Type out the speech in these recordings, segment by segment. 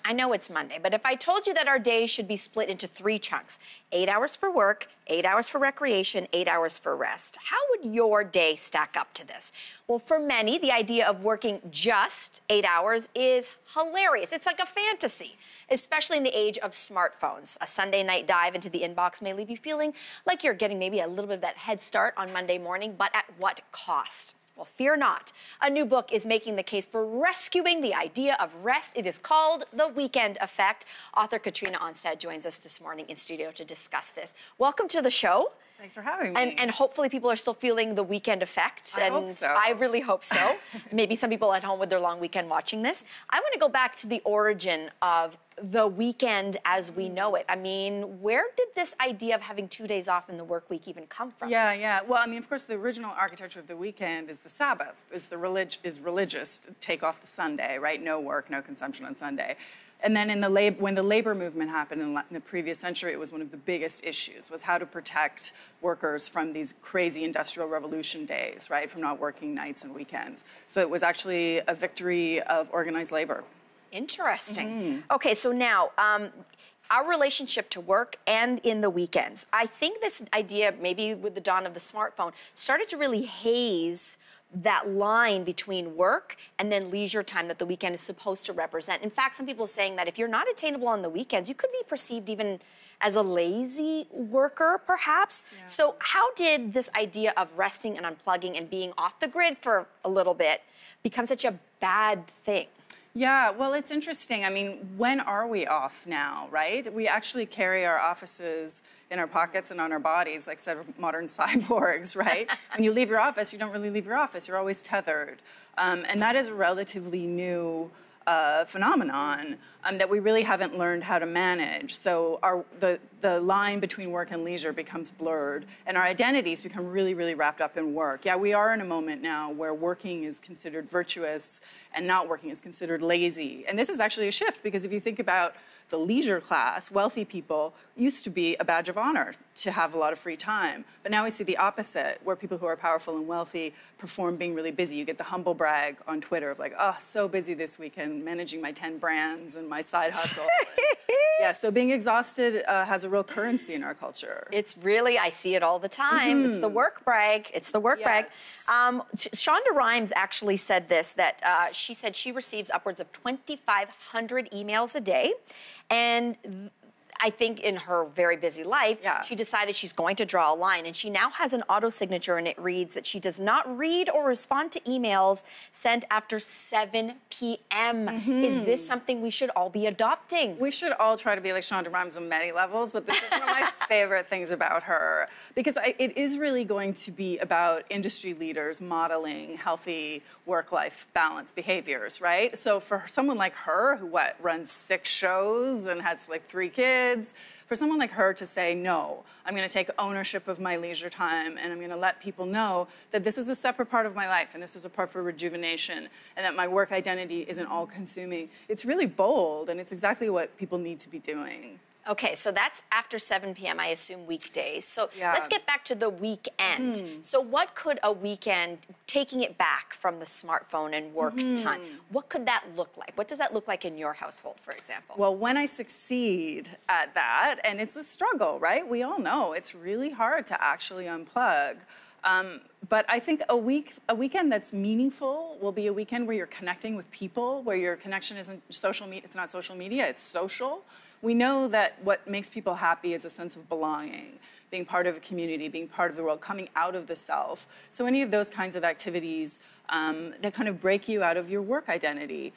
I know it's Monday, but if I told you that our day should be split into 3 chunks, 8 hours for work, 8 hours for recreation, 8 hours for rest, how would your day stack up to this? Well, for many, the idea of working just 8 hours is hilarious. It's like a fantasy, especially in the age of smartphones. A Sunday night dive into the inbox may leave you feeling like you're getting maybe a little bit of that head start on Monday morning, but at what cost? Well, fear not. A new book is making the case for rescuing the idea of rest. It is called The Weekend Effect. Author Katrina Onstad joins us this morning in studio to discuss this. Welcome to the show. Thanks for having me. And hopefully people are still feeling the weekend effect. I hope so. I really hope so. Maybe some people at home with their long weekend watching this. I want to go back to the origin of the weekend as we know it. I mean, where did this idea of having 2 days off in the work week even come from? Yeah. Well, I mean, of course, the original architecture of the weekend is the Sabbath, is religious, take off the Sunday, right? No work, no consumption on Sunday. And then when the labor movement happened in the previous century, it was one of the biggest issues, was how to protect workers from these crazy industrial revolution days, right? From not working nights and weekends. So it was actually a victory of organized labor. Interesting. Okay, so now, our relationship to work and in the weekends. I think this idea, maybe with the dawn of the smartphone, started to really haze that line between work and then leisure time that the weekend is supposed to represent. In fact, some people are saying that if you're not attainable on the weekends, you could be perceived even as a lazy worker, perhaps. Yeah. So how did this idea of resting and unplugging and being off the grid for a little bit become such a bad thing? Yeah, well, it's interesting. I mean, when are we off now, right? We actually carry our offices in our pockets and on our bodies like sort of modern cyborgs, right? When you leave your office, you don't really leave your office. You're always tethered. And that is a relatively new phenomenon that we really haven't learned how to manage. So the line between work and leisure becomes blurred, and our identities become really, really wrapped up in work. Yeah, we are in a moment now where working is considered virtuous and not working is considered lazy. And this is actually a shift, because if you think about the leisure class, wealthy people, used to be a badge of honor to have a lot of free time. But now we see the opposite, where people who are powerful and wealthy perform being really busy. You get the humble brag on Twitter of like, oh, so busy this weekend, managing my 10 brands and my side hustle. Yeah, so being exhausted has a real currency in our culture. It's really, I see it all the time. It's the work brag. It's the work brag. Shonda Rhimes actually said this, that she said she receives upwards of 2,500 emails a day. And I think in her very busy life, she decided she's going to draw a line, and she now has an auto signature, and it reads that she does not read or respond to emails sent after 7 p.m. Is this something we should all be adopting? We should all try to be like Shonda Rhimes on many levels, but this is one of my favorite things about her, because it is really going to be about industry leaders modeling healthy work-life balance behaviors, right? So for someone like her, who runs 6 shows and has like 3 kids, for someone like her to say, no, I'm going to take ownership of my leisure time, and I'm going to let people know that this is a separate part of my life, and this is a part for rejuvenation, and that my work identity isn't all-consuming. It's really bold, and it's exactly what people need to be doing. Okay, so that's after 7 p.m., I assume weekdays. So let's get back to the weekend. So what could a weekend, taking it back from the smartphone and work time, what could that look like? What does that look like in your household, for example? Well, when I succeed at that, and it's a struggle, right? We all know it's really hard to actually unplug. But I think a weekend that's meaningful will be a weekend where you're connecting with people, where your connection isn't social media, it's not social media, it's social. We know that what makes people happy is a sense of belonging, being part of a community, being part of the world, coming out of the self. So any of those kinds of activities that kind of break you out of your work identity.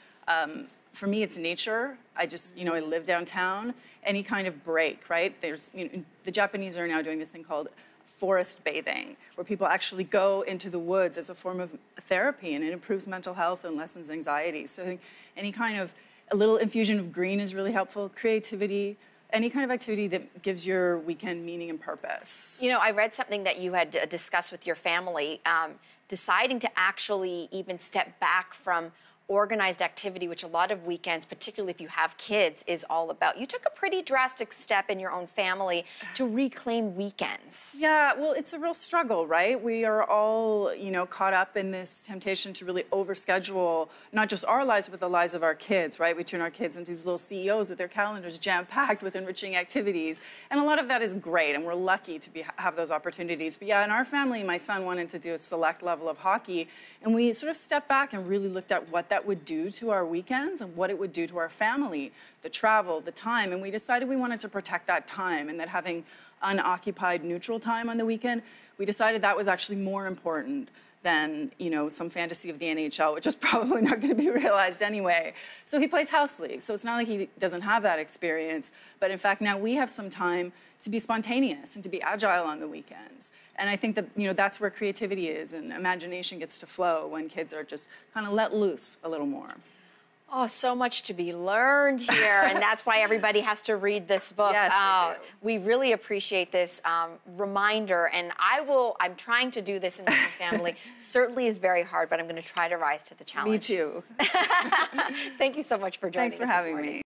For me, it's nature. I live downtown. Any kind of break, right? The Japanese are now doing this thing called forest bathing, where people actually go into the woods as a form of therapy, and it improves mental health and lessens anxiety. So I think any kind of a little infusion of green is really helpful. Creativity, any kind of activity that gives your weekend meaning and purpose. You know, I read something that you had discussed with your family, deciding to actually even step back from organized activity, which a lot of weekends, particularly if you have kids, is all about. You took a pretty drastic step in your own family to reclaim weekends. Yeah, well, it's a real struggle, right? We are all, you know, caught up in this temptation to really overschedule not just our lives, but the lives of our kids, right? We turn our kids into these little CEOs with their calendars jam-packed with enriching activities. And a lot of that is great, and we're lucky to have those opportunities. But yeah, in our family, my son wanted to do a select level of hockey, and we sort of stepped back and really looked at what that would do to our weekends and what it would do to our family, the travel, the time, and we decided we wanted to protect that time, and that having unoccupied neutral time on the weekend, we decided that was actually more important than, you know, some fantasy of the NHL, which is probably not going to be realized anyway. So he plays house league, so it's not like he doesn't have that experience, but in fact now we have some time to be spontaneous and to be agile on the weekends. And I think that, you know, that's where creativity is and imagination gets to flow when kids are just kind of let loose a little more. Oh, so much to be learned here, and that's why everybody has to read this book. Yes, they do. We really appreciate this reminder, and I'm trying to do this in my family. Certainly is very hard, but I'm going to try to rise to the challenge. Me too. Thank you so much for joining us Thanks for this having morning. me.